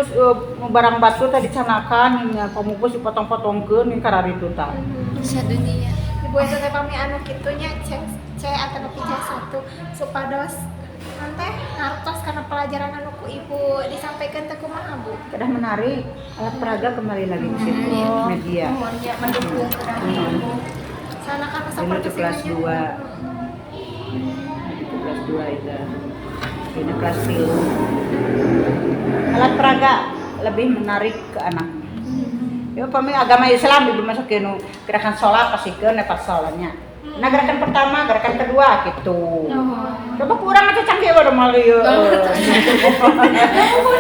barang batu tadi dicanakan nya pamupus dipotong-potongkeun ning kararitu tah. Sadunia. Ibu itu teh pami anu kitunya C atau nepi C1 supados nanti ngartos karena pelajaran anu ku ibu disampaikan teh kumaha Bu? Kedah menarik alat peraga kembali lagi di situ media. Ya mendukung Sana kan Ini seperti tuh kelas 2. Itu kelas 2 itu. Ini kelas 3. Alat peraga lebih menarik ke anaknya. Ya pami agama Islam ibu masukin gerakan sholat pasikeun eta sholatnya. Nah gerakan pertama, gerakan kedua gitu. Coba kurang aja canggih baru malu ya.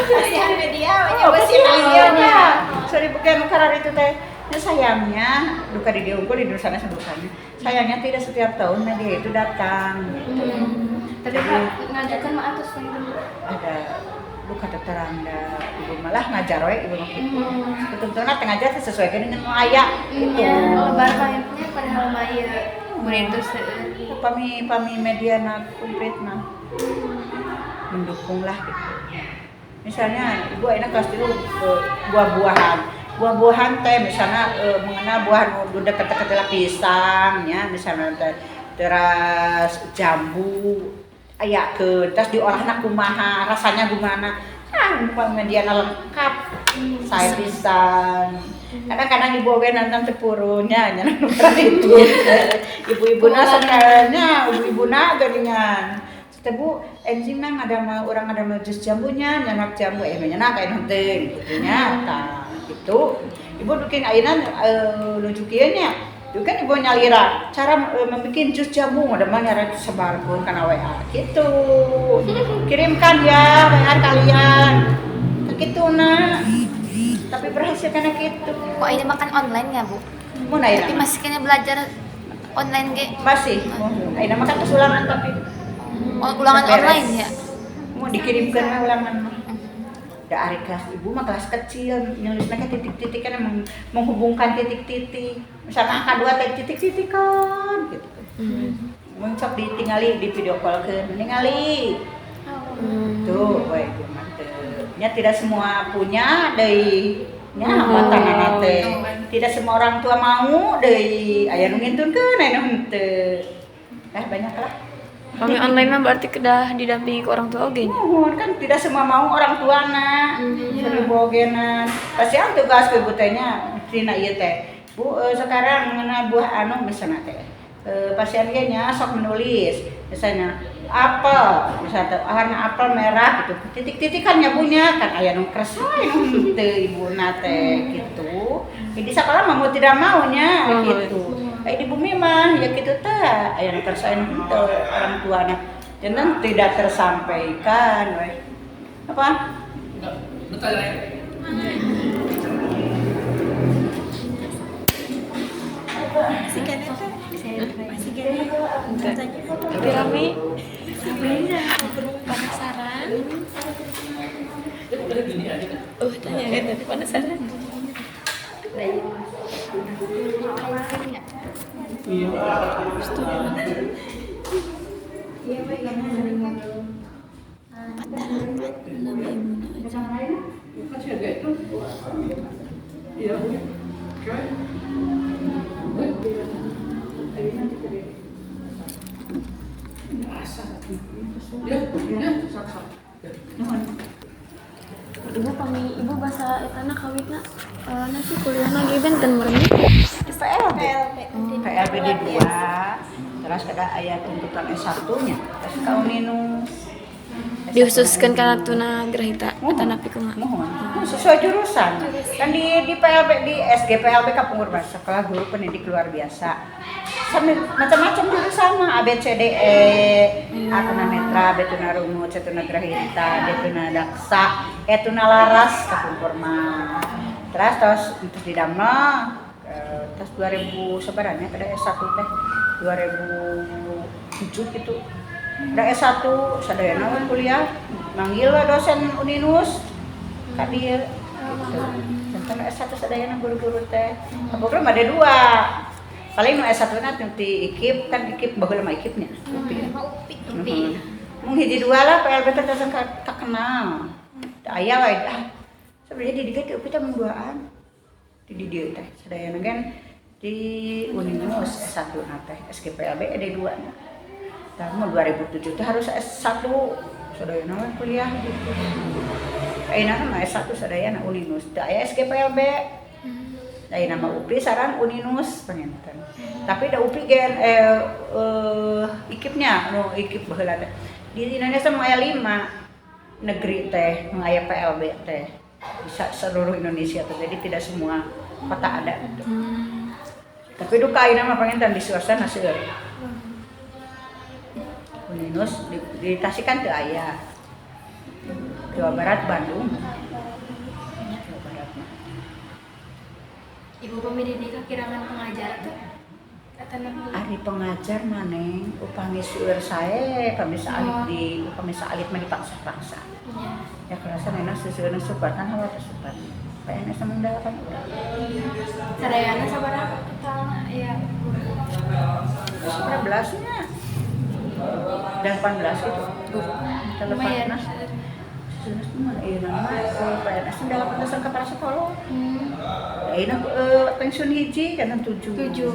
Sosial media Oh, pasti iya. Sorry bukan karena itu teh. Nah, sayangnya duka di dia unggul di sana sebutkannya. Sayangnya tidak setiap tahun media itu datang. Tapi Kak ngajarkan mah atus Ada buka teranda ibu malah ngajar we ibu mah kitu. Betul-betulna teh ngajar sesuai dengan nu aya gitu. lebar kayaknya padahal mah ieu mun itu seueur. Pami mediana kompletna mendukung lah gitu. Misalnya ibu enak kelas 3 buah-buahan teh misalnya mengenal buah nu deket-deket lah pisang ya misalnya teras jambu aya ke terus diolahna kumaha rasanya gimana mediana lengkap saya pisang kadang-kadang ibu oge nonton tepurunya nya itu ibu-ibuna sebenarnya ibu-ibuna geuningan Bu, enzim mah orang ada mah jus jambunya, nyanak jambu, nyanak kayak henteu gitunya, tah gitu. Ibu dukin ayeuna nunjukieunya, itu kan ibu nyalira cara membuat jus jambu, ada mah nyara sebarkeun kana WA gitu. Kirimkan ya WA kalian, kituna. Tapi berhasil karena gitu. Kok ini makan online ya Bu? Mun ayeuna. Tapi masih kayaknya belajar online ge. Masih. Ayeuna makan kesulangan tapi Ulangan beres. online ya. Mau dikirimkan mah ulangan mah. Da ari kelas ibu mah kelas kecil, nulisna ke titik-titik kan menghubungkan titik-titik. Misalkan angka 2 teh titik-titik kan gitu. Mun sok ditingali di video call-keun, ningali. Tuh, we ibu mah teu. Nya tidak semua punya deui. Nya hambatanana teh. Tidak semua orang tua mau deui. Aya nu ngintunkeun, aya nu henteu. Banyak lah. Kami online mah berarti kedah didampingi ke orang tua oge. Kan tidak semua mau orang tua na, sering bogenan. Pasti ang tugas ke butenya, tina ieu teh. Bu sekarang mengenai buah anu misalnya teh. Pasien ge nya sok menulis, misalnya apel, misalnya warna apel merah gitu. Titik-titikannya punya kan aya nu kres nu teu ibuna teh gitu. Jadi sekolah mau tidak maunya gitu. Di bumi mah ya gitu teh aya nu kersain henteu orang tuana. Jangan tidak tersampaikan we. Apa? Tapi rame. Penasaran. Tanya kan tadi penasaran. Ibu bahasa etana kawitna nasi kuliah lagi benten meureun. PLB di 2 terus ada aya tuntutan S1-nya terus kauni nu Dihususkan karena tuna grahita atau napi kumaha. mohon sesuai jurusan kan di PLB di SG PLB Kapungkur Mas Sekolah Guru Pendidik Luar Biasa macam-macam jurusan A B C D E atuna netra betuna rumus atuna grahita betuna daksa etuna laras kakumpur mah terus di damna tas 2000 sebenarnya pada S1 teh 2007 gitu ada S1 sadayana kuliah manggil dosen Uninus ka dieu gitu. Tentang S1 sadayana guru-guru teh program ada 2 paling nu S1 na ti IKIP kan IKIP baheula mah IKIP nya UPI mun hiji 2 lah PLB teh teh kenal aya wae sebenarnya di dieu UPI teh mun 2an di dieu teh sadayana kan di Uninus S1 na teh SGPLB ada 2 na tahun 2007 teh harus S1 sadayana mah kuliah gitu ayeuna mah S1 sadayana Uninus teh aya SGPLB ayeuna mah UPI saran Uninus pangenten tapi da UPI gen IKIP-nya nu IKIP baheula teh di Indonesia mah aya 5 negeri teh nu aya PLB teh bisa seluruh Indonesia teh jadi tidak semua kota ada gitu. Tapi duka ayeuna mah pangenten di suasana seueur Uninus di Tasikan teu aya Jawa Barat Bandung Jawa Barat mah Ibu pemilih di kakirangan pengajar tuh Ari pengajar maneng upami seueur sae kami saalit di upami saalit mah dipaksa-paksa ya kelasan enak seueurna supatan hawa teh supat PNS mah dalapan urang sadayana sabaraha totalna ya 11 nya 18 gitu telepatna Jelas mah ieu nama PNS dalapan dosen kepala sekolah ayeuna pensiun hiji kana 7 gitu.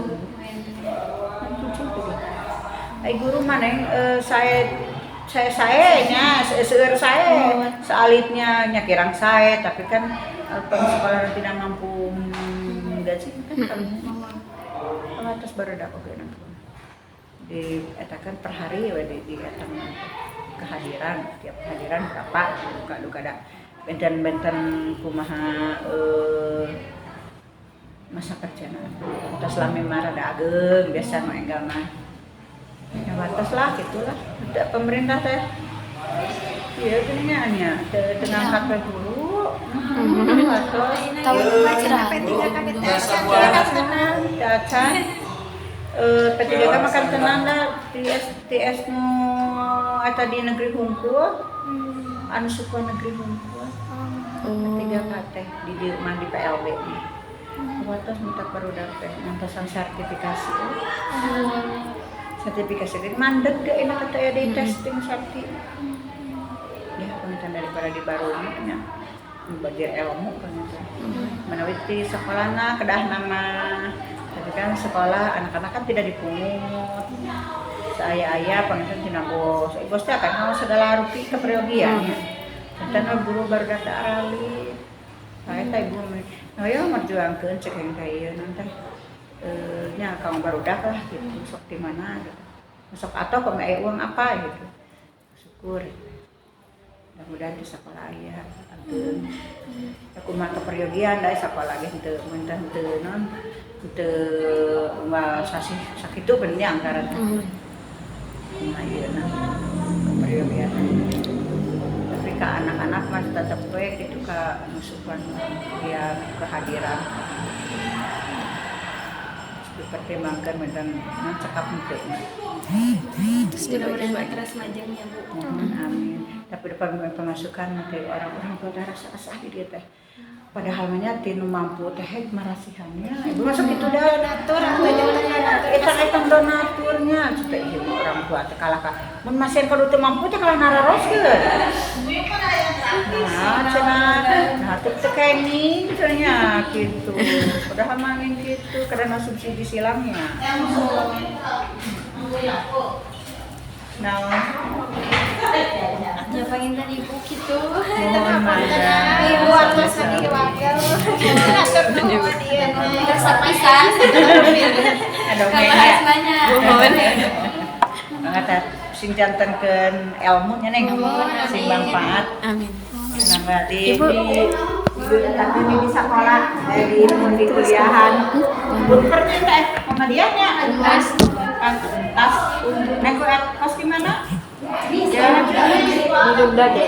Ai guru maneng saya nya seueur sae salitnya nya kirang sae tapi kan sekolah tidak mampu gaji kan atas barudak oge di etakan per hari we di etang kehadiran tiap kehadiran berapa duka da benten kumaha masa kerjana atas lami mah rada ageng biasa mah enggal mah ya batas lah gitulah ada pemerintah teh iya geunya nya teu ngangkat we guru batas Tahu P3 KBTS kan tenang dacan P3K makan tenang lah TS nu eta di negeri hungkul anu suku negeri hungkul P3K teh di dieu mah di PLB nih watos minta barudak teh ngantosan sertifikasi jadi mandek ge enak teh aya di testing serti ya pengen daripada di Baruni nya belajar ilmu kan itu menawi di sekolahna kedah nama tapi kan sekolah anak-anak kan tidak dipungut saya pengen tina bos bos teh kan mau segala rupi keperiogiannya dan guru baru data arali saya teh ibu ayo merjuangkeun cek yang kayak nanti nya kamu barudak lah gitu sok di mana gitu sok atau kamu aya uang apa gitu syukur mudah-mudahan di sekolah aya ageun aku mah keperiogian da sekolah ge henteu mentah henteu non henteu unggal sakitu benyang karena nah ieu keperiogian tapi ka anak-anak mah tetep we gitu ka nusukan dia kehadiran dipertimbangkan dan mencekap untuk terus mudah-mudahan keras majangnya Bu. Amin. Tapi depan pemasukan nanti orang-orang pada rasa-rasa di dia teh. Padahal nya tinu mampu teh marasihannya. Ibu masuk itu dah donatur eta donaturnya teh ieu orang tua teh kalah ka. Mun masih kalau teu mampu teh kalah nararoskeun. Nah, cenah teu tekeni cenah gitu. Padahal mangin gitu karena subsidi silangnya. Nah, Ya pengen tadi Ibu gitu. Ibu atas lagi wakil atur nuhun ieu Tersapisan. ada Bahasanya. Ngata sing jantenkeun ilmu nya neng sing manfaat. Amin. Nah, berarti tapi di sekolah di kuliahan. Pun percaya sama dia nya tas untuk naik ke kos gimana? Bisa. Di Jogja deh.